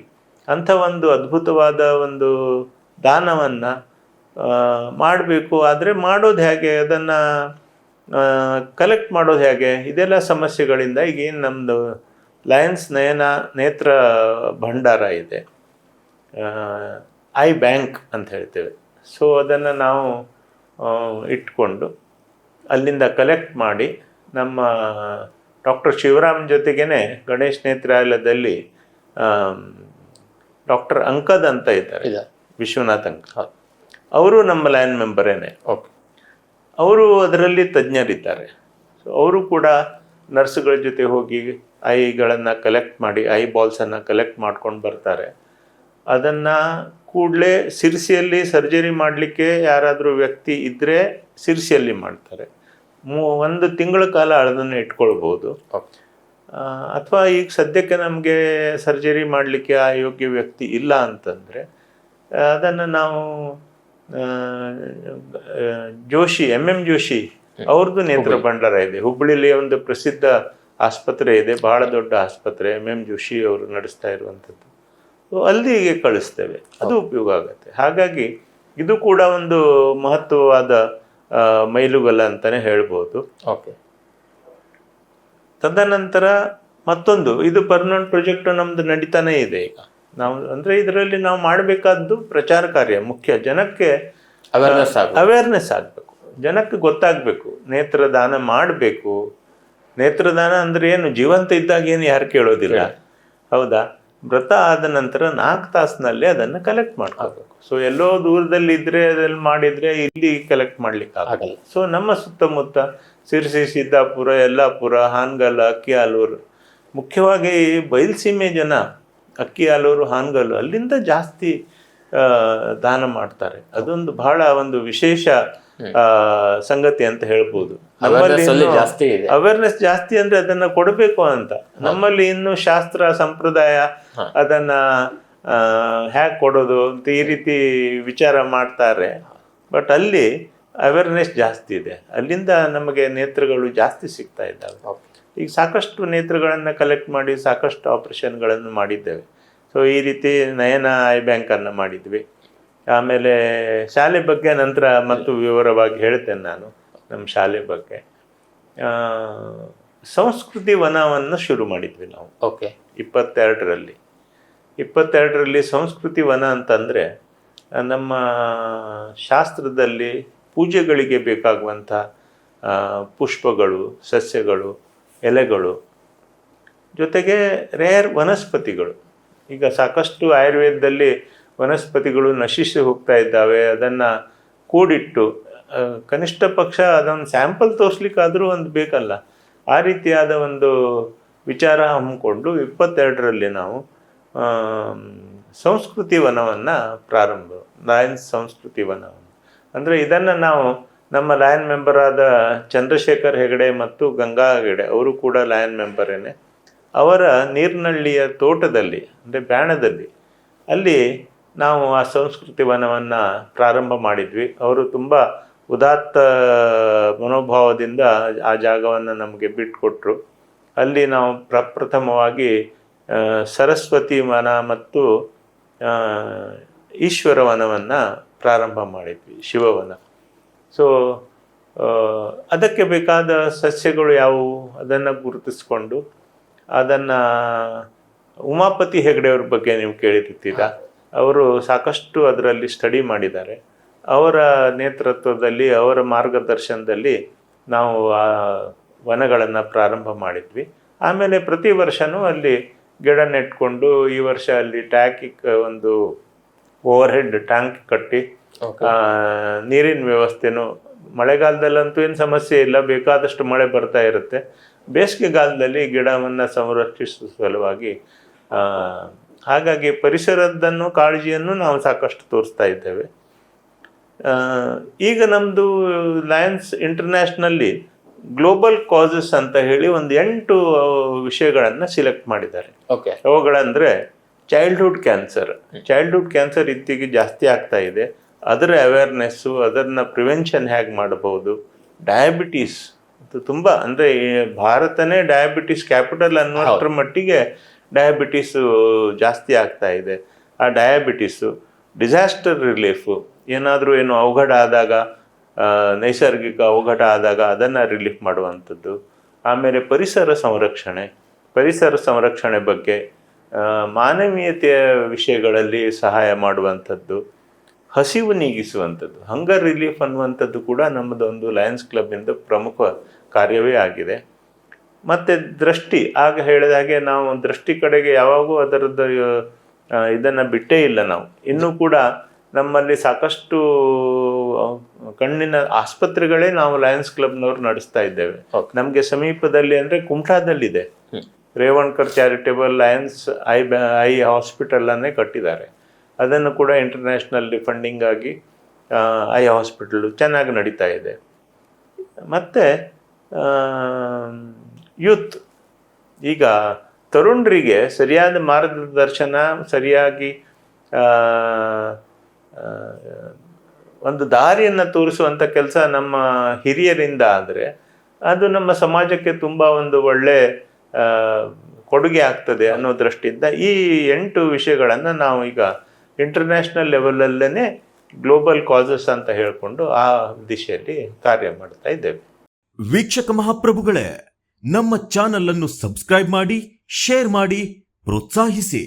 ಅಂಥ ಒಂದು ಅದ್ಭುತವಾದ ಒಂದು ದಾನವನ್ನು ಮಾಡಬೇಕು. ಆದರೆ ಮಾಡೋದು ಹೇಗೆ, ಅದನ್ನು ಕಲೆಕ್ಟ್ ಮಾಡೋದು ಹೇಗೆ, ಇದೆಲ್ಲ ಸಮಸ್ಯೆಗಳಿಂದ ಈಗೇನು ನಮ್ಮದು ಲಯನ್ಸ್ ನಯನ ನೇತ್ರ ಭಂಡಾರ ಇದೆ, ಐ ಬ್ಯಾಂಕ್ ಅಂತ ಹೇಳ್ತೇವೆ. ಸೊ ಅದನ್ನು ನಾವು ಇಟ್ಕೊಂಡು ಅಲ್ಲಿಂದ ಕಲೆಕ್ಟ್ ಮಾಡಿ ನಮ್ಮ ಡಾಕ್ಟರ್ ಶಿವರಾಮ್ ಜೊತೆಗೇ ಗಣೇಶ್ ನೇತ್ರಾಲಯದಲ್ಲಿ ಡಾಕ್ಟರ್ ಅಂಕದ್ ಅಂತ ಇದ್ದಾರೆ, ವಿಶ್ವನಾಥ್ ಅಂಕ, ಅವರು ನಮ್ಮ ಲಯನ್ ಮೆಂಬರೇನೆ. ಅವರು ಅದರಲ್ಲಿ ತಜ್ಞರಿದ್ದಾರೆ. ಸೊ ಅವರು ಕೂಡ ನರ್ಸ್ಗಳ ಜೊತೆ ಹೋಗಿ ಐಗಳನ್ನು ಕಲೆಕ್ಟ್ ಮಾಡಿ, ಐ ಬಾಲ್ಸನ್ನು ಕಲೆಕ್ಟ್ ಮಾಡ್ಕೊಂಡು ಬರ್ತಾರೆ. ಅದನ್ನು ಕೂಡಲೇ ಸಿರ್ಸಿಯಲ್ಲಿ ಸರ್ಜರಿ ಮಾಡಲಿಕ್ಕೆ ಯಾರಾದರೂ ವ್ಯಕ್ತಿ ಇದ್ದರೆ ಸಿರ್ಸಿಯಲ್ಲಿ ಮಾಡ್ತಾರೆ. 1 ತಿಂಗಳ ಕಾಲ ಅದನ್ನು ಇಟ್ಕೊಳ್ಬೋದು. ಅಥವಾ ಈಗ ಸದ್ಯಕ್ಕೆ ನಮಗೆ ಸರ್ಜರಿ ಮಾಡಲಿಕ್ಕೆ ಆ ಯೋಗ್ಯ ವ್ಯಕ್ತಿ ಇಲ್ಲ ಅಂತಂದರೆ ಅದನ್ನು ನಾವು ಜೋಶಿ, MM ಜೋಶಿ ಅವ್ರದ್ದು ನೇತ್ರ ಭಂಡಾರ ಇದೆ, ಹುಬ್ಬಳ್ಳಿಲಿ ಒಂದು ಪ್ರಸಿದ್ಧ ಆಸ್ಪತ್ರೆ ಇದೆ, ಬಹಳ ದೊಡ್ಡ ಆಸ್ಪತ್ರೆ, MM ಜೋಶಿ ಅವರು ನಡೆಸ್ತಾ ಇರುವಂಥದ್ದು. ಅಲ್ಲಿಗೆ ಕಳಿಸ್ತೇವೆ, ಅದು ಉಪಯೋಗ ಆಗುತ್ತೆ. ಹಾಗಾಗಿ ಇದು ಕೂಡ ಒಂದು ಮಹತ್ವವಾದ ಮೈಲುಗಲ್ಲ ಅಂತಲೇ ಹೇಳ್ಬೋದು. ತದನಂತರ ಮತ್ತೊಂದು, ಇದು ಪರ್ಮನೆಂಟ್ ಪ್ರಾಜೆಕ್ಟ್ ನಮ್ದು ನಡೀತಾನೆ ಇದೆ ಈಗ. ನಾವು ಅಂದರೆ ಇದರಲ್ಲಿ ನಾವು ಮಾಡಬೇಕಾದ್ದು ಪ್ರಚಾರ ಕಾರ್ಯ ಮುಖ್ಯ. ಜನಕ್ಕೆ ಅವೇರ್ನೆಸ್ ಆಗಬೇಕು, ಜನಕ್ಕೆ ಗೊತ್ತಾಗಬೇಕು, ನೇತ್ರದಾನ ಮಾಡಬೇಕು. ನೇತ್ರದಾನ ಅಂದರೆ ಏನು, ಜೀವಂತ ಇದ್ದಾಗ ಏನು ಯಾರು ಕೇಳೋದಿಲ್ಲ, ಹೌದಾ? ಮೃತ ಆದ ನಂತರ 4 ತಾಸಿನಲ್ಲಿ ಅದನ್ನು ಕಲೆಕ್ಟ್ ಮಾಡ್ಕೋಬೇಕು. ಸೊ ಎಲ್ಲೋ ದೂರದಲ್ಲಿ ಇದ್ರೆ ಅದ್ರಲ್ಲಿ ಮಾಡಿದರೆ ಇಲ್ಲಿ ಕಲೆಕ್ಟ್ ಮಾಡ್ಲಿಕ್ಕೆ ಆಗಲ್ಲ. ಸೊ ನಮ್ಮ ಸುತ್ತಮುತ್ತ ಸಿರ್ಸಿ, ಸಿದ್ದಾಪುರ, ಯಲ್ಲಾಪುರ, ಹಾನಗಲ್, ಅಕ್ಕಿಆಲೂರು, ಮುಖ್ಯವಾಗಿ ಬಯಲುಸೀಮೆ ಜನ ಅಕ್ಕಿಆಲೂರು, ಹಾನಗಲ್ ಅಲ್ಲಿಂದ ಜಾಸ್ತಿ ದಾನ ಮಾಡ್ತಾರೆ. ಅದೊಂದು ಬಹಳ ಒಂದು ವಿಶೇಷ ಸಂಗತಿ ಅಂತ ಹೇಳ್ಬೋದು. ನಮ್ಮಲ್ಲಿ ಅವೇರ್ನೆಸ್ ಜಾಸ್ತಿ ಅಂದ್ರೆ ಅದನ್ನ ಕೊಡಬೇಕು ಅಂತ. ನಮ್ಮಲ್ಲಿ ಇನ್ನು ಶಾಸ್ತ್ರ ಸಂಪ್ರದಾಯ ಅದನ್ನ ಹ್ಯಾಕ್ ಕೊಡೋದು ಅಂತ ಈ ರೀತಿ ವಿಚಾರ ಮಾಡ್ತಾರೆ. ಬಟ್ ಅಲ್ಲಿ ಅವೇರ್ನೆಸ್ ಜಾಸ್ತಿ ಇದೆ, ಅಲ್ಲಿಂದ ನಮಗೆ ನೇತ್ರಗಳು ಜಾಸ್ತಿ ಸಿಗ್ತಾ ಇದ್ದಾವೆ. ಈಗ ಸಾಕಷ್ಟು ನೇತ್ರಗಳನ್ನು ಕಲೆಕ್ಟ್ ಮಾಡಿ ಸಾಕಷ್ಟು ಆಪರೇಷನ್ಗಳನ್ನು ಮಾಡಿದ್ದೇವೆ. ಸೊ ಈ ರೀತಿ ನಯನ ಐ ಬ್ಯಾಂಕನ್ನು ಮಾಡಿದ್ವಿ. ಆಮೇಲೆ ಶಾಲೆ ಬಗ್ಗೆ ನಂತರ ಮತ್ತು ವಿವರವಾಗಿ ಹೇಳ್ತೇನೆ ನಾನು ನಮ್ಮ ಶಾಲೆ ಬಗ್ಗೆ. ಸಂಸ್ಕೃತಿ ವನವನ್ನು ಶುರು ಮಾಡಿದ್ವಿ ನಾವು ಓಕೆ 22ರಲ್ಲಿ ಸಂಸ್ಕೃತಿ ವನ ಅಂತಂದರೆ ನಮ್ಮ ಶಾಸ್ತ್ರದಲ್ಲಿ ಪೂಜೆಗಳಿಗೆ ಬೇಕಾಗುವಂಥ ಪುಷ್ಪಗಳು, ಸಸ್ಯಗಳು, ಎಲೆಗಳು, ಜೊತೆಗೆ ರೇರ್ ವನಸ್ಪತಿಗಳು. ಈಗ ಸಾಕಷ್ಟು ಆಯುರ್ವೇದದಲ್ಲಿ ವನಸ್ಪತಿಗಳು ನಶಿಸಿ ಹೋಗ್ತಾ ಇದ್ದಾವೆ. ಅದನ್ನು ಕೂಡಿಟ್ಟು ಕನಿಷ್ಠ ಪಕ್ಷ ಅದೊಂದು ಸ್ಯಾಂಪಲ್ ತೋರಿಸ್ಲಿಕ್ಕಾದರೂ ಒಂದು ಬೇಕಲ್ಲ, ಆ ರೀತಿಯಾದ ಒಂದು ವಿಚಾರ ಹಮ್ಮಿಕೊಂಡು 22ರಲ್ಲಿ ನಾವು ಸಂಸ್ಕೃತಿ ವನವನ್ನು ಲಯನ್ಸ್ ಸಂಸ್ಕೃತಿ ವನವನ್ನು, ಅಂದರೆ ಇದನ್ನು ನಾವು ನಮ್ಮ ಲಯನ್ ಮೆಂಬರ್ ಆದ ಚಂದ್ರಶೇಖರ್ ಹೆಗಡೆ ಮತ್ತು ಗಂಗಾ ಹೆಗಡೆ, ಅವರು ಕೂಡ ಲಯನ್ ಮೆಂಬರೇನೆ, ಅವರ ನೀರ್ನಳ್ಳಿಯ ತೋಟದಲ್ಲಿ ಅಂದರೆ ಬ್ಯಾಣದಲ್ಲಿ ಅಲ್ಲಿ ನಾವು ಆ ಸಂಸ್ಕೃತಿ ವನವನ್ನು ಪ್ರಾರಂಭ ಮಾಡಿದ್ವಿ. ಅವರು ತುಂಬ ಉದಾತ್ತ ಮನೋಭಾವದಿಂದ ಆ ಜಾಗವನ್ನು ನಮಗೆ ಬಿಟ್ಟುಕೊಟ್ರು. ಅಲ್ಲಿ ನಾವು ಪ್ರಪ್ರಥಮವಾಗಿ ಸರಸ್ವತಿ ವನ ಮತ್ತು ಈಶ್ವರ ವನವನ್ನು ಪ್ರಾರಂಭ ಮಾಡಿದ್ವಿ, ಶಿವವನ. ಸೊ ಅದಕ್ಕೆ ಬೇಕಾದ ಸಸ್ಯಗಳು ಯಾವುವು ಅದನ್ನು ಗುರುತಿಸ್ಕೊಂಡು ಅದನ್ನು ಉಮಾಪತಿ ಹೆಗಡೆಯವ್ರ ಬಗ್ಗೆ ನೀವು ಕೇಳಿರ್ತೀರ. ಅವರು ಸಾಕಷ್ಟು ಅದರಲ್ಲಿ ಸ್ಟಡಿ ಮಾಡಿದ್ದಾರೆ. ಅವರ ನೇತೃತ್ವದಲ್ಲಿ, ಅವರ ಮಾರ್ಗದರ್ಶನದಲ್ಲಿ ನಾವು ಆ ವನಗಳನ್ನು ಪ್ರಾರಂಭ ಮಾಡಿದ್ವಿ. ಆಮೇಲೆ ಪ್ರತಿ ವರ್ಷವೂ ಅಲ್ಲಿ ಗಿಡ ನೆಟ್ಕೊಂಡು, ಈ ವರ್ಷ ಅಲ್ಲಿ ಒಂದು ಓವರ್ ಹೆಡ್ ಟ್ಯಾಂಕ್ ಕಟ್ಟಿ ನೀರಿನ ವ್ಯವಸ್ಥೆನೂ, ಮಳೆಗಾಲದಲ್ಲಂತೂ ಏನು ಸಮಸ್ಯೆ ಇಲ್ಲ, ಬೇಕಾದಷ್ಟು ಮಳೆ ಬರ್ತಾ ಇರುತ್ತೆ. ಬೇಸಿಗೆಗಾಲದಲ್ಲಿ ಗಿಡವನ್ನು ಸಂರಕ್ಷಿಸುವ ಸಲುವಾಗಿ ಹಾಗಾಗಿ ಪರಿಸರದನ್ನು ಕಾಳಜಿಯನ್ನು ನಾವು ಸಾಕಷ್ಟು ತೋರಿಸ್ತಾ ಇದ್ದೇವೆ. ಈಗ ನಮ್ಮದು ಲಯನ್ಸ್ ಇಂಟರ್ನ್ಯಾಷನಲ್ಲಿ ಗ್ಲೋಬಲ್ ಕಾಸಸ್ ಅಂತ ಹೇಳಿ ಒಂದು 8 ವಿಷಯಗಳನ್ನು ಸಿಲೆಕ್ಟ್ ಮಾಡಿದ್ದಾರೆ. ಓಕೆ, ಅವುಗಳಂದರೆ ಚೈಲ್ಡ್ಹುಡ್ ಕ್ಯಾನ್ಸರ್ ಇತ್ತೀಗೆ ಜಾಸ್ತಿ ಆಗ್ತಾ ಇದೆ, ಅದರ ಅವೇರ್ನೆಸ್ಸು, ಅದನ್ನು ಪ್ರಿವೆನ್ಷನ್ ಹೇಗೆ ಮಾಡಬಹುದು. ಡಯಾಬಿಟೀಸ್ ತುಂಬ, ಅಂದರೆ ಭಾರತನೇ ಡಯಾಬಿಟೀಸ್ ಕ್ಯಾಪಿಟಲ್ ಅನ್ನೋಷ್ಟರ ಮಟ್ಟಿಗೆ ಡಯಾಬಿಟೀಸು ಜಾಸ್ತಿ ಆಗ್ತಾ ಇದೆ. ಆ ಡಯಾಬಿಟೀಸು, ಡಿಸಾಸ್ಟರ್ ರಿಲೀಫು, ಏನಾದರೂ ಅವಘಡ ಆದಾಗ, ನೈಸರ್ಗಿಕ ಅವಘಡ ಆದಾಗ ಅದನ್ನು ರಿಲೀಫ್ ಮಾಡುವಂಥದ್ದು. ಆಮೇಲೆ ಪರಿಸರ ಸಂರಕ್ಷಣೆ ಬಗ್ಗೆ, ಮಾನವೀಯತೆಯ ವಿಷಯಗಳಲ್ಲಿ ಸಹಾಯ ಮಾಡುವಂಥದ್ದು, ಹಸಿವು ನೀಗಿಸುವಂಥದ್ದು, ಹಂಗರ್ ರಿಲೀಫ್ ಅನ್ನುವಂಥದ್ದು ಕೂಡ ನಮ್ಮದೊಂದು ಲಯನ್ಸ್ ಕ್ಲಬ್ಬಿಂದ ಪ್ರಮುಖ ಕಾರ್ಯವೇ ಆಗಿದೆ. ಮತ್ತು ದೃಷ್ಟಿ, ಆಗ ಹೇಳಿದ ಹಾಗೆ ನಾವು ದೃಷ್ಟಿ ಕಡೆಗೆ ಯಾವಾಗೂ ಅದರದ್ದು ಇದನ್ನು ಬಿಟ್ಟೇ ಇಲ್ಲ. ನಾವು ಇನ್ನೂ ಕೂಡ ನಮ್ಮಲ್ಲಿ ಸಾಕಷ್ಟು ಕಣ್ಣಿನ ಆಸ್ಪತ್ರೆಗಳೇ ನಾವು ಲಯನ್ಸ್ ಕ್ಲಬ್ನವ್ರು ನಡೆಸ್ತಾ ಇದ್ದೇವೆ. ನಮಗೆ ಸಮೀಪದಲ್ಲಿ ಅಂದರೆ ಕುಮಟಾದಲ್ಲಿದೆ, ರೇವಣ್ಕರ್ ಚಾರಿಟೇಬಲ್ ಲಯನ್ಸ್ ಐ ಹಾಸ್ಪಿಟಲನ್ನೇ ಕಟ್ಟಿದ್ದಾರೆ. ಅದನ್ನು ಕೂಡ ಇಂಟರ್ನ್ಯಾಷನಲ್ ಫಂಡಿಂಗ್ ಆಗಿ ಐ ಹಾಸ್ಪಿಟಲು ಚೆನ್ನಾಗಿ ನಡೀತಾ ಇದೆ. ಮತ್ತು ಯೂತ್, ಈಗ ತರುಣರಿಗೆ ಸರಿಯಾದ ಮಾರ್ಗದರ್ಶನ, ಸರಿಯಾಗಿ ಒಂದು ದಾರಿಯನ್ನು ತೋರಿಸುವಂಥ ಕೆಲಸ ನಮ್ಮ ಹಿರಿಯರಿಂದ ಆದರೆ ಅದು ನಮ್ಮ ಸಮಾಜಕ್ಕೆ ತುಂಬ ಒಂದು ಒಳ್ಳೆ ಕೊಡುಗೆ ಆಗ್ತದೆ ಅನ್ನೋ ದೃಷ್ಟಿಯಿಂದ ಈ 8 ವಿಷಯಗಳನ್ನು ನಾವು ಈಗ ಇಂಟರ್ನ್ಯಾಷನಲ್ ಲೆವೆಲಲ್ಲೇ ಗ್ಲೋಬಲ್ ಕಾಸಸ್ ಅಂತ ಹೇಳಿಕೊಂಡು ಆ ದಿಶೆಯಲ್ಲಿ ಕಾರ್ಯ ಮಾಡ್ತಾ ಇದ್ದೇವೆ. ವೀಕ್ಷಕ ಮಹಾಪ್ರಭುಗಳೇ, ನಮ್ಮ ಚಾನಲ್ ಅನ್ನು ಸಬ್ಸ್ಕ್ರೈಬ್ ಮಾಡಿ, ಶೇರ್ ಮಾಡಿ, ಪ್ರೋತ್ಸಾಹಿಸಿ.